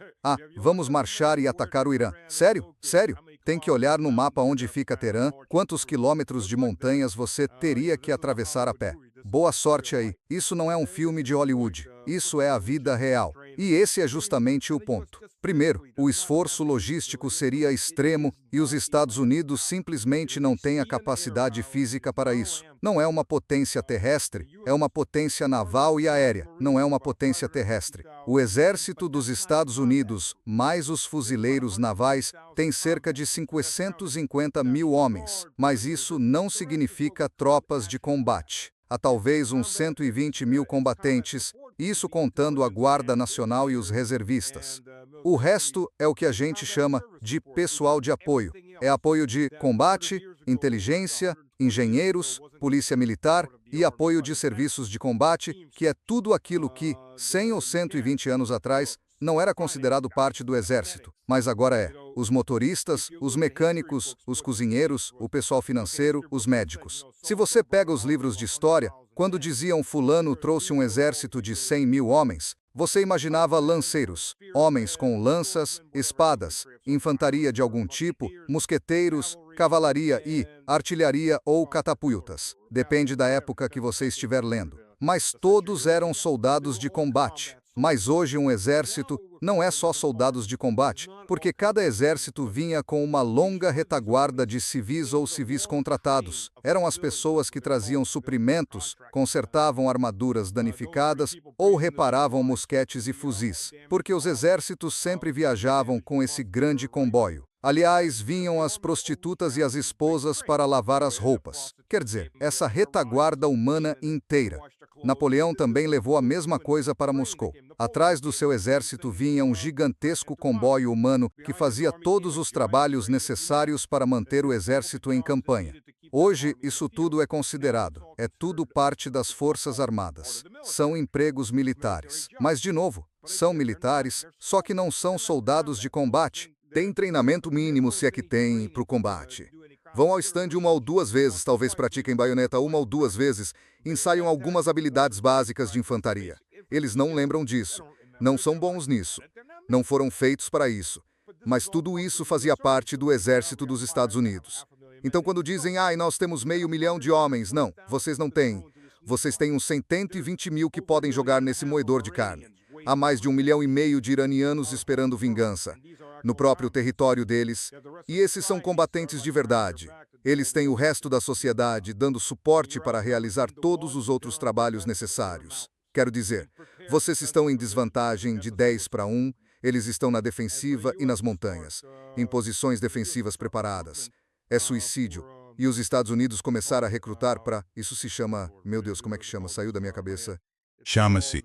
Vamos marchar e atacar o Irã. Sério? Sério? Tem que olhar no mapa onde fica Teherã, quantos quilômetros de montanhas você teria que atravessar a pé. Boa sorte aí. Isso não é um filme de Hollywood. Isso é a vida real. E esse é justamente o ponto. Primeiro, o esforço logístico seria extremo e os Estados Unidos simplesmente não têm a capacidade física para isso. Não é uma potência terrestre, é uma potência naval e aérea, não é uma potência terrestre. O exército dos Estados Unidos, mais os fuzileiros navais, tem cerca de 550 mil homens, mas isso não significa tropas de combate. Há talvez uns 120 mil combatentes, isso contando a Guarda Nacional e os reservistas. O resto é o que a gente chama de pessoal de apoio. É apoio de combate, inteligência, engenheiros, polícia militar e apoio de serviços de combate, que é tudo aquilo que, 100 ou 120 anos atrás, não era considerado parte do exército, mas agora é. Os motoristas, os mecânicos, os cozinheiros, o pessoal financeiro, os médicos. Se você pega os livros de história, quando diziam fulano trouxe um exército de 100 mil homens, você imaginava lanceiros, homens com lanças, espadas, infantaria de algum tipo, mosqueteiros, cavalaria e artilharia ou catapultas. Depende da época que você estiver lendo. Mas todos eram soldados de combate. Mas hoje um exército não é só soldados de combate, porque cada exército vinha com uma longa retaguarda de civis ou civis contratados. Eram as pessoas que traziam suprimentos, consertavam armaduras danificadas ou reparavam mosquetes e fuzis, porque os exércitos sempre viajavam com esse grande comboio. Aliás, vinham as prostitutas e as esposas para lavar as roupas. Quer dizer, essa retaguarda humana inteira. Napoleão também levou a mesma coisa para Moscou. Atrás do seu exército vinha um gigantesco comboio humano que fazia todos os trabalhos necessários para manter o exército em campanha. Hoje, isso tudo é considerado. É tudo parte das Forças Armadas. São empregos militares. Mas, de novo, são militares, só que não são soldados de combate. Tem treinamento mínimo, se é que tem, para o combate. Vão ao stand uma ou duas vezes, talvez pratiquem baioneta uma ou duas vezes, ensaiam algumas habilidades básicas de infantaria. Eles não lembram disso. Não são bons nisso. Não foram feitos para isso. Mas tudo isso fazia parte do exército dos Estados Unidos. Então quando dizem, nós temos 500 mil de homens, não, vocês não têm. Vocês têm uns 120 mil que podem jogar nesse moedor de carne. Há mais de 1,5 milhão de iranianos esperando vingança, no próprio território deles, e esses são combatentes de verdade. Eles têm o resto da sociedade dando suporte para realizar todos os outros trabalhos necessários. Quero dizer, vocês estão em desvantagem de 10-1, eles estão na defensiva e nas montanhas, em posições defensivas preparadas. É suicídio. E os Estados Unidos começaram a recrutar para... Isso se chama... Meu Deus, como é que chama? Saiu da minha cabeça. Chama-se.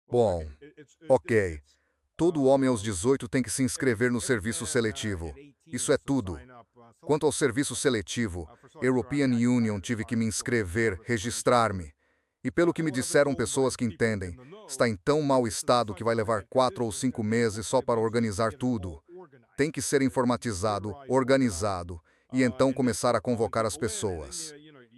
Bom, ok. Todo homem aos 18 tem que se inscrever no serviço seletivo. Isso é tudo. Quanto ao serviço seletivo, European Union tive que me inscrever, registrar-me. E pelo que me disseram pessoas que entendem, está em tão mau estado que vai levar 4 ou 5 meses só para organizar tudo. Tem que ser informatizado, organizado, e então começar a convocar as pessoas.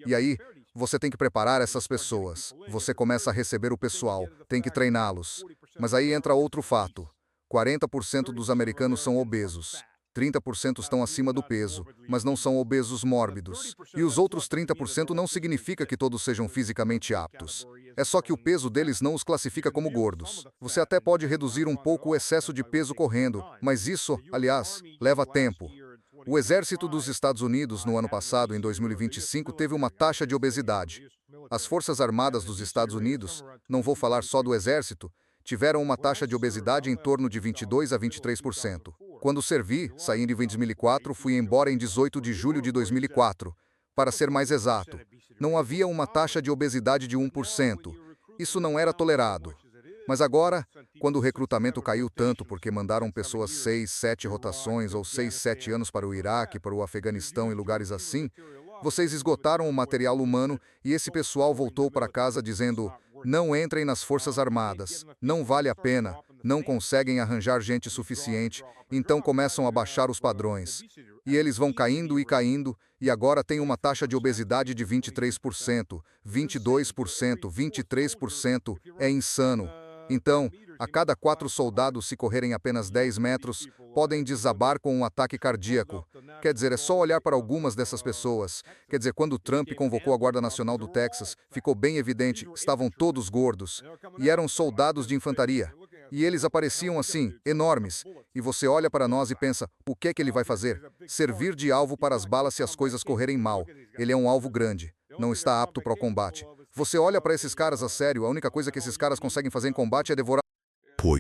E aí, você tem que preparar essas pessoas. Você começa a receber o pessoal, tem que treiná-los. Mas aí entra outro fato. 40% dos americanos são obesos. 30% estão acima do peso, mas não são obesos mórbidos. E os outros 30% não significa que todos sejam fisicamente aptos. É só que o peso deles não os classifica como gordos. Você até pode reduzir um pouco o excesso de peso correndo, mas isso, aliás, leva tempo. O exército dos Estados Unidos, no ano passado, em 2025, teve uma taxa de obesidade. As Forças Armadas dos Estados Unidos, não vou falar só do exército, tiveram uma taxa de obesidade em torno de 22 a 23%. Quando servi, saindo em 2004, fui embora em 18 de julho de 2004. Para ser mais exato, não havia uma taxa de obesidade de 1%. Isso não era tolerado. Mas agora, quando o recrutamento caiu tanto porque mandaram pessoas 6, 7 rotações ou 6, 7 anos para o Iraque, para o Afeganistão e lugares assim, vocês esgotaram o material humano e esse pessoal voltou para casa dizendo: não entrem nas Forças Armadas, não vale a pena, não conseguem arranjar gente suficiente, então começam a baixar os padrões. E eles vão caindo, e agora tem uma taxa de obesidade de 23%, 22%, 23%, é insano. Então, a cada 4 soldados, se correrem apenas 10 metros, podem desabar com um ataque cardíaco. Quer dizer, é só olhar para algumas dessas pessoas. Quer dizer, quando Trump convocou a Guarda Nacional do Texas, ficou bem evidente, estavam todos gordos. E eram soldados de infantaria. E eles apareciam assim, enormes. E você olha para nós e pensa, o que é que ele vai fazer? Servir de alvo para as balas se as coisas correrem mal. Ele é um alvo grande. Não está apto para o combate. Você olha para esses caras a sério, a única coisa que esses caras conseguem fazer em combate é devorar. Pois.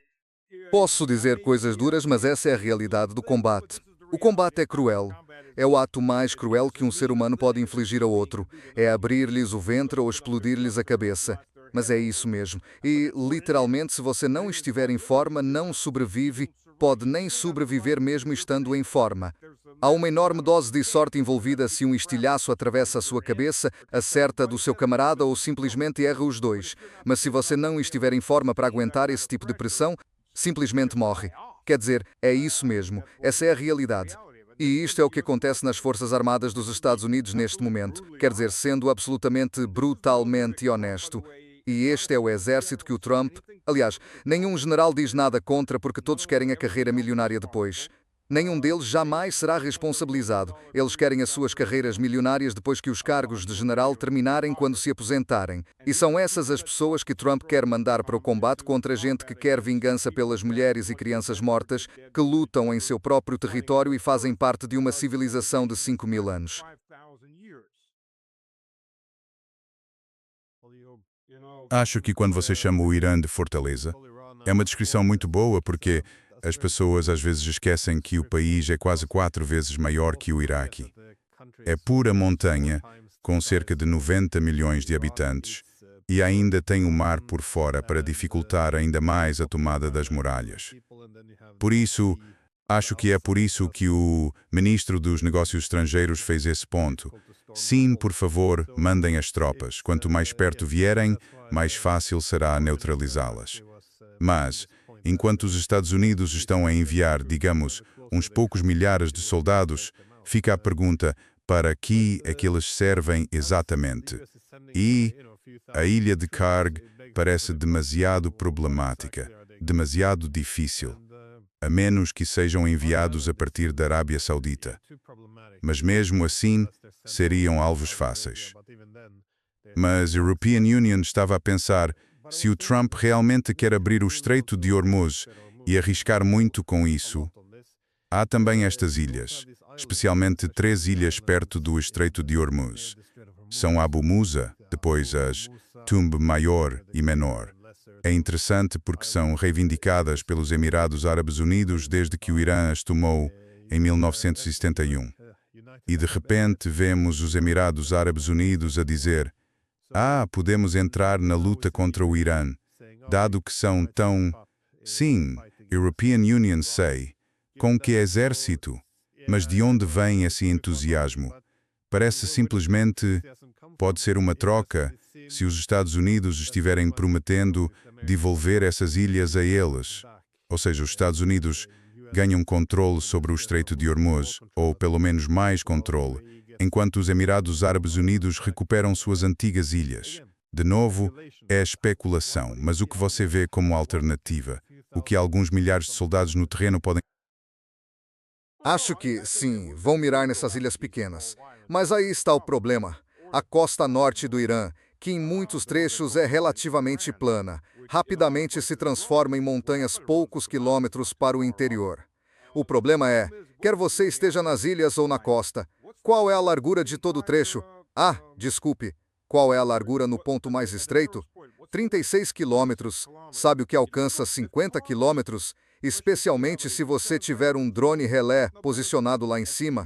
Posso dizer coisas duras, mas essa é a realidade do combate. O combate é cruel. É o ato mais cruel que um ser humano pode infligir ao outro. É abrir-lhes o ventre ou explodir-lhes a cabeça. Mas é isso mesmo. E, literalmente, se você não estiver em forma, não sobrevive, pode nem sobreviver mesmo estando em forma. Há uma enorme dose de sorte envolvida se um estilhaço atravessa a sua cabeça, acerta do seu camarada ou simplesmente erra os dois. Mas se você não estiver em forma para aguentar esse tipo de pressão, simplesmente morre. Quer dizer, é isso mesmo. Essa é a realidade. E isto é o que acontece nas Forças Armadas dos Estados Unidos neste momento. Quer dizer, sendo absolutamente brutalmente honesto. E este é o exército que o Trump... Aliás, nenhum general diz nada contra porque todos querem a carreira milionária depois. Nenhum deles jamais será responsabilizado. Eles querem as suas carreiras milionárias depois que os cargos de general terminarem quando se aposentarem. E são essas as pessoas que Trump quer mandar para o combate contra gente que quer vingança pelas mulheres e crianças mortas, que lutam em seu próprio território e fazem parte de uma civilização de 5.000 anos. Acho que quando você chama o Irã de fortaleza, é uma descrição muito boa porque as pessoas às vezes esquecem que o país é quase 4 vezes maior que o Iraque. É pura montanha, com cerca de 90 milhões de habitantes, e ainda tem o mar por fora para dificultar ainda mais a tomada das muralhas. Por isso, acho que é por isso que o ministro dos Negócios Estrangeiros fez esse ponto. Sim, por favor, mandem as tropas. Quanto mais perto vierem, mais fácil será neutralizá-las. Mas, enquanto os Estados Unidos estão a enviar, digamos, uns poucos milhares de soldados, fica a pergunta, para que é que eles servem exatamente? E a ilha de Karg parece demasiado problemática, demasiado difícil, a menos que sejam enviados a partir da Arábia Saudita. Mas mesmo assim, seriam alvos fáceis. Mas a European Union estava a pensar, se o Trump realmente quer abrir o Estreito de Hormuz e arriscar muito com isso, há também estas ilhas, especialmente 3 ilhas perto do Estreito de Hormuz. São Abu Musa, depois as Tumb Maior e Menor. É interessante porque são reivindicadas pelos Emirados Árabes Unidos desde que o Irã as tomou em 1971. E de repente vemos os Emirados Árabes Unidos a dizer: podemos entrar na luta contra o Irã, dado que são tão... Sim, European Union sei. Com que exército? Mas de onde vem esse entusiasmo? Parece simplesmente... Pode ser uma troca, se os Estados Unidos estiverem prometendo devolver essas ilhas a eles. Ou seja, os Estados Unidos ganham controle sobre o Estreito de Hormuz, ou pelo menos mais controle, enquanto os Emirados Árabes Unidos recuperam suas antigas ilhas. De novo, é especulação, mas o que você vê como alternativa? O que alguns milhares de soldados no terreno podem... Acho que, sim, vão mirar nessas ilhas pequenas. Mas aí está o problema. A costa norte do Irã, que em muitos trechos é relativamente plana, rapidamente se transforma em montanhas poucos quilômetros para o interior. O problema é, quer você esteja nas ilhas ou na costa, qual é a largura de todo o trecho? Ah, desculpe, qual é a largura no ponto mais estreito? 36 quilômetros. Sabe o que alcança 50 quilômetros? Especialmente se você tiver um drone relé posicionado lá em cima.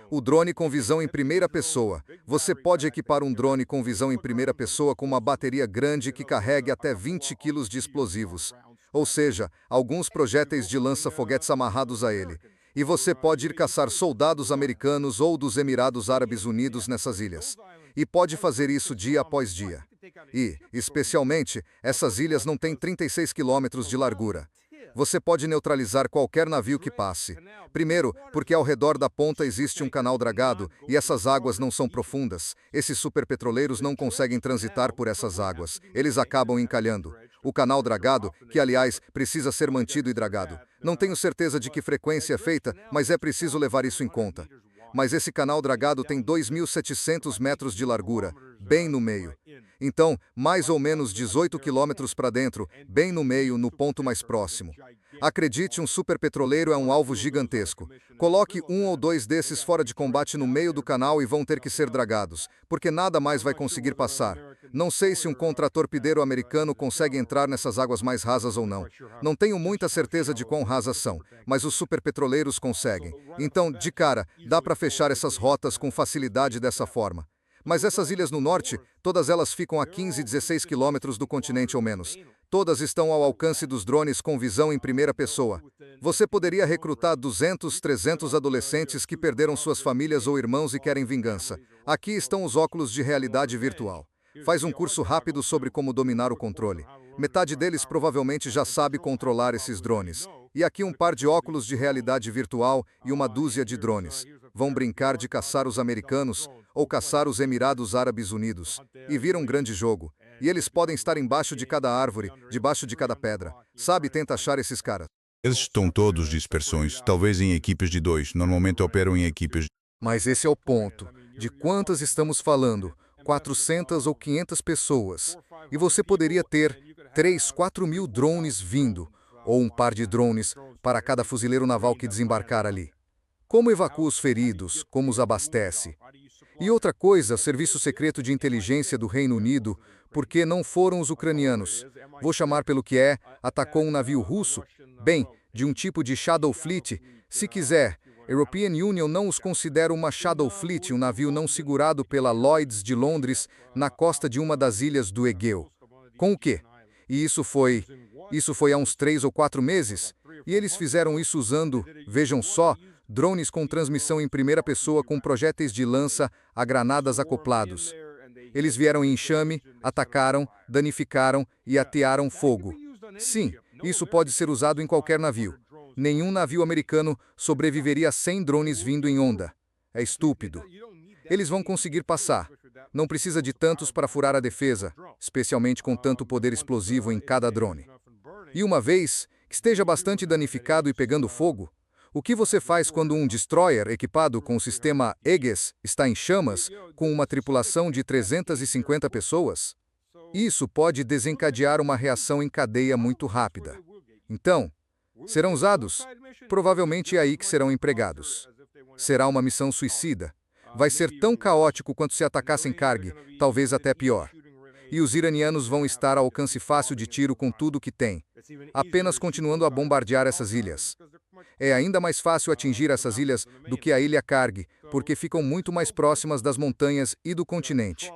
O drone com visão em primeira pessoa. Você pode equipar um drone com visão em primeira pessoa com uma bateria grande que carregue até 20 quilos de explosivos. Ou seja, alguns projéteis de lança-foguetes amarrados a ele. E você pode ir caçar soldados americanos ou dos Emirados Árabes Unidos nessas ilhas. E pode fazer isso dia após dia. E, especialmente, essas ilhas não têm 36 quilômetros de largura. Você pode neutralizar qualquer navio que passe. Primeiro, porque ao redor da ponta existe um canal dragado e essas águas não são profundas. Esses superpetroleiros não conseguem transitar por essas águas. Eles acabam encalhando. O canal dragado, que aliás precisa ser mantido e dragado. Não tenho certeza de que frequência é feita, mas é preciso levar isso em conta. Mas esse canal dragado tem 2.700 metros de largura, bem no meio. Então, mais ou menos 18 quilômetros para dentro, bem no meio, no ponto mais próximo. Acredite, um superpetroleiro é um alvo gigantesco. Coloque um ou dois desses fora de combate no meio do canal e vão ter que ser dragados, porque nada mais vai conseguir passar. Não sei se um contratorpedeiro americano consegue entrar nessas águas mais rasas ou não. Não tenho muita certeza de quão rasas são, mas os superpetroleiros conseguem. Então, de cara, dá para fechar essas rotas com facilidade dessa forma. Mas essas ilhas no norte, todas elas ficam a 15, 16 quilômetros do continente ou menos. Todas estão ao alcance dos drones com visão em primeira pessoa. Você poderia recrutar 200, 300 adolescentes que perderam suas famílias ou irmãos e querem vingança. Aqui estão os óculos de realidade virtual. Faz um curso rápido sobre como dominar o controle. Metade deles provavelmente já sabe controlar esses drones. E aqui um par de óculos de realidade virtual e uma dúzia de drones. Vão brincar de caçar os americanos ou caçar os Emirados Árabes Unidos. E viram um grande jogo. E eles podem estar embaixo de cada árvore, debaixo de cada pedra. Sabe, tenta achar esses caras. Eles estão todos dispersões, talvez em equipes de 2, normalmente operam em equipes. Mas esse é o ponto. De quantas estamos falando? 400 ou 500 pessoas. E você poderia ter 3, 4 mil drones vindo, ou um par de drones para cada fuzileiro naval que desembarcar ali. Como evacua os feridos? Como os abastece? E outra coisa, Serviço Secreto de Inteligência do Reino Unido, porque não foram os ucranianos. Vou chamar pelo que é, atacou um navio russo, bem, de um tipo de Shadow Fleet, se quiser. European Union não os considera uma Shadow Fleet, um navio não segurado pela Lloyds de Londres, na costa de uma das ilhas do Egeu. Com o quê? E isso foi há uns 3 ou 4 meses, e eles fizeram isso usando, vejam só, drones com transmissão em primeira pessoa com projéteis de lança a granadas acoplados. Eles vieram em enxame, atacaram, danificaram e atearam fogo. Sim, isso pode ser usado em qualquer navio. Nenhum navio americano sobreviveria a 100 drones vindo em onda. É estúpido. Eles vão conseguir passar. Não precisa de tantos para furar a defesa, especialmente com tanto poder explosivo em cada drone. E uma vez que esteja bastante danificado e pegando fogo, o que você faz quando um destroyer equipado com o sistema Aegis está em chamas, com uma tripulação de 350 pessoas? Isso pode desencadear uma reação em cadeia muito rápida. Então, serão usados? Provavelmente é aí que serão empregados. Será uma missão suicida. Vai ser tão caótico quanto se atacassem Karg, talvez até pior. E os iranianos vão estar ao alcance fácil de tiro com tudo que têm, apenas continuando a bombardear essas ilhas. É ainda mais fácil atingir essas ilhas do que a ilha Karg, porque ficam muito mais próximas das montanhas e do continente.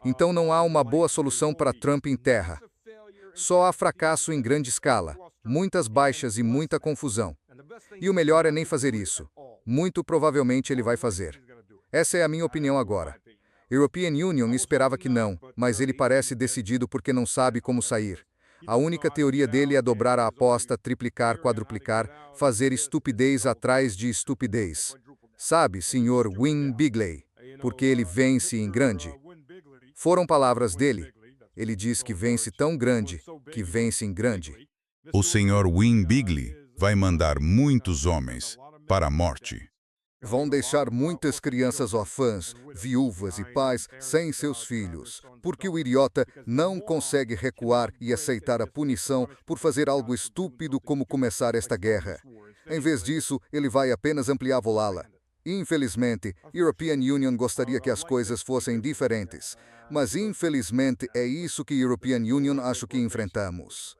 Então não há uma boa solução para Trump em terra. Só há fracasso em grande escala, muitas baixas e muita confusão. E o melhor é nem fazer isso. Muito provavelmente ele vai fazer. Essa é a minha opinião agora. European Union esperava que não, mas ele parece decidido porque não sabe como sair. A única teoria dele é dobrar a aposta, triplicar, quadruplicar, fazer estupidez atrás de estupidez. Sabe, Sr. Win Bigley, porque ele vence em grande. Foram palavras dele. Ele diz que vence tão grande, que vence em grande. O Sr. Win Bigley vai mandar muitos homens para a morte. Vão deixar muitas crianças órfãs, viúvas e pais sem seus filhos, porque o idiota não consegue recuar e aceitar a punição por fazer algo estúpido como começar esta guerra. Em vez disso, ele vai apenas ampliá-la. Infelizmente, European Union gostaria que as coisas fossem diferentes, mas infelizmente é isso que European Union acha que enfrentamos.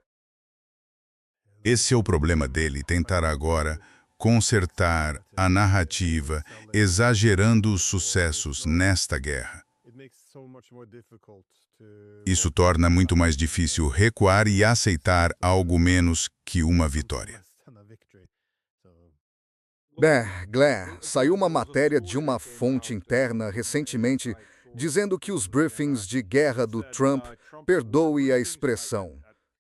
Esse é o problema dele, tentar agora consertar a narrativa, exagerando os sucessos nesta guerra. Isso torna muito mais difícil recuar e aceitar algo menos que uma vitória. Glenn, saiu uma matéria de uma fonte interna recentemente dizendo que os briefings de guerra do Trump, perdoe a expressão.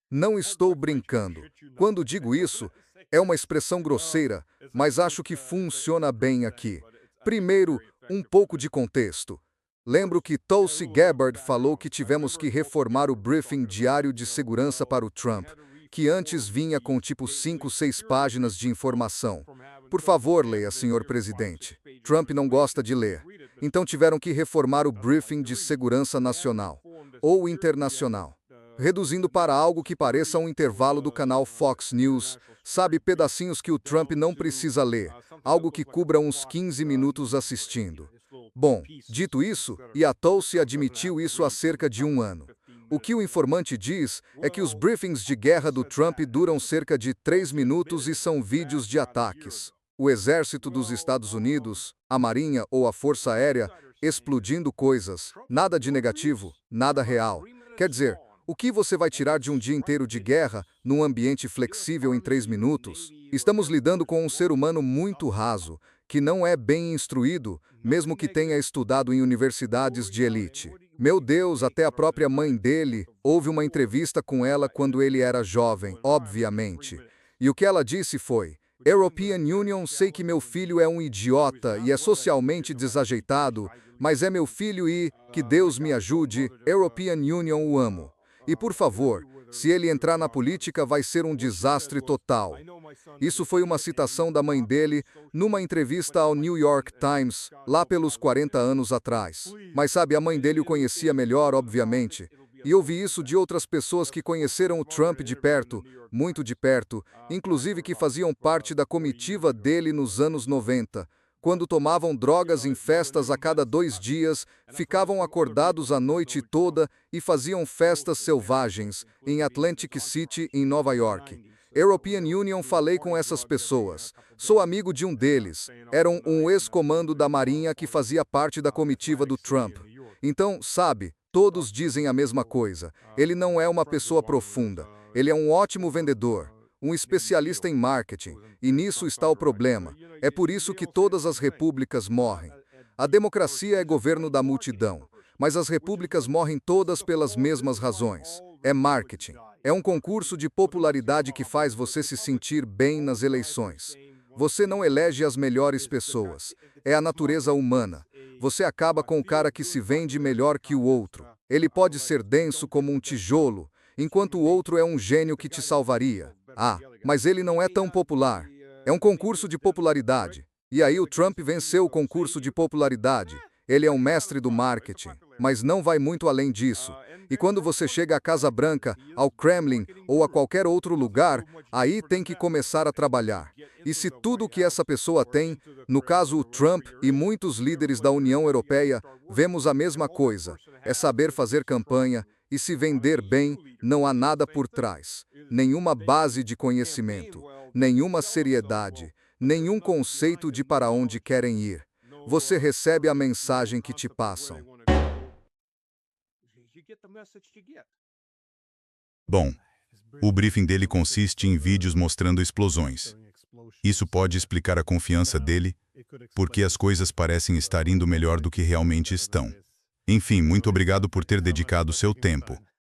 Não estou brincando. Quando digo isso, é uma expressão grosseira, mas acho que funciona bem aqui. Primeiro, um pouco de contexto. Lembro que Tulsi Gabbard falou que tivemos que reformar o briefing diário de segurança para o Trump, que antes vinha com tipo 5, 6 páginas de informação. Por favor, leia, senhor presidente. Trump não gosta de ler. Então tiveram que reformar o briefing de segurança nacional ou internacional, reduzindo para algo que pareça um intervalo do canal Fox News, sabe, pedacinhos que o Trump não precisa ler, algo que cubra uns 15 minutos assistindo. Bom, dito isso, e a Tulsi admitiu isso há cerca de um ano. O que o informante diz é que os briefings de guerra do Trump duram cerca de 3 minutos e são vídeos de ataques. O exército dos Estados Unidos, a Marinha ou a Força Aérea, explodindo coisas, nada de negativo, nada real. Quer dizer, o que você vai tirar de um dia inteiro de guerra, num ambiente flexível em 3 minutos? Estamos lidando com um ser humano muito raso, que não é bem instruído, mesmo que tenha estudado em universidades de elite. Meu Deus, até a própria mãe dele, houve uma entrevista com ela quando ele era jovem, obviamente. E o que ela disse foi: European Union, sei que meu filho é um idiota e é socialmente desajeitado, mas é meu filho e, que Deus me ajude, European Union o amo. E por favor, se ele entrar na política vai ser um desastre total. Isso foi uma citação da mãe dele numa entrevista ao New York Times, lá pelos 40 anos atrás. Mas sabe, a mãe dele o conhecia melhor, obviamente. E eu vi isso de outras pessoas que conheceram o Trump de perto, muito de perto, inclusive que faziam parte da comitiva dele nos anos 90. Quando tomavam drogas em festas a cada 2 dias, ficavam acordados a noite toda e faziam festas selvagens em Atlantic City, em Nova York. European Union, falei com essas pessoas. Sou amigo de um deles. Era um ex-comando da Marinha que fazia parte da comitiva do Trump. Então, sabe, todos dizem a mesma coisa. Ele não é uma pessoa profunda. Ele é um ótimo vendedor, um especialista em marketing, e nisso está o problema. É por isso que todas as repúblicas morrem. A democracia é governo da multidão, mas as repúblicas morrem todas pelas mesmas razões. É marketing. É um concurso de popularidade que faz você se sentir bem nas eleições. Você não elege as melhores pessoas. É a natureza humana. Você acaba com o cara que se vende melhor que o outro. Ele pode ser denso como um tijolo, enquanto o outro é um gênio que te salvaria. Ah, mas ele não é tão popular. É um concurso de popularidade. E aí o Trump venceu o concurso de popularidade. Ele é um mestre do marketing, mas não vai muito além disso. E quando você chega à Casa Branca, ao Kremlin ou a qualquer outro lugar, aí tem que começar a trabalhar. E se tudo o que essa pessoa tem, no caso o Trump e muitos líderes da União Europeia, vemos a mesma coisa, é saber fazer campanha e se vender bem, não há nada por trás. Nenhuma base de conhecimento, nenhuma seriedade, nenhum conceito de para onde querem ir. Você recebe a mensagem que te passam. Bom, o briefing dele consiste em vídeos mostrando explosões. Isso pode explicar a confiança dele, porque as coisas parecem estar indo melhor do que realmente estão. Enfim, muito obrigado por ter dedicado seu tempo.